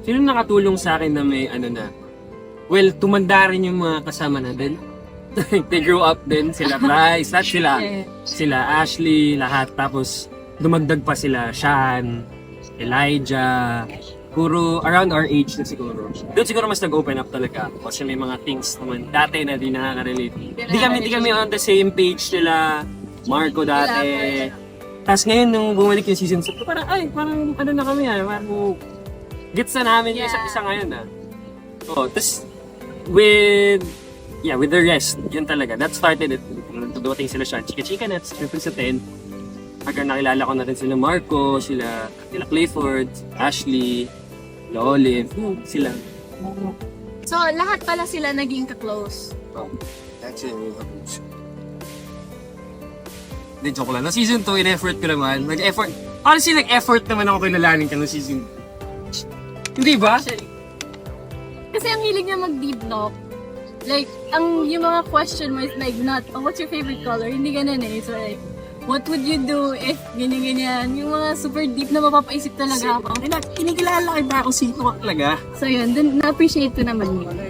Sino nakatulong sa akin na may ano na? Well, tumanda rin yung mga kasama natin. They grew up din. Sila Bryce, lahat sila. Sila Ashley, lahat. Tapos dumagdag pa sila Sean, Elijah. Puro around our age na siguro. Doon siguro mas nag-open up talaga ako kasi may mga things naman dati na di nakaka-relate. Di kami on the same page nila Marco dati. Tapos ngayon nung bumalik yung season 2, parang ano na kami parang gets na namin yung isa't isa ngayon Oh, tapos with the rest, yun talaga. That started it. Nung dumating sila siya, chika-chika nuts, triple sa 10. Hanggang nakilala ko na rin sila Marco, sila Clayford, Ashley, Olive, sila. So, lahat pala sila naging ka-close. Actually, Hindi, joke lang. No season 2, in-effort ko naman. Nag-effort. Honestly, nag-effort naman ako kilalanin ka no season 2. Hindi ba? Kasi ang hilig niya mag-deep-lock. Like, yung mga question mo is like not, what's your favorite color? Hindi ganun So like, what would you do if ganyan-ganyan? Yung mga super deep na mapapaisip talaga ako. Kinikilala kita ako sino ka talaga. So yun, dun na-appreciate ko naman yun.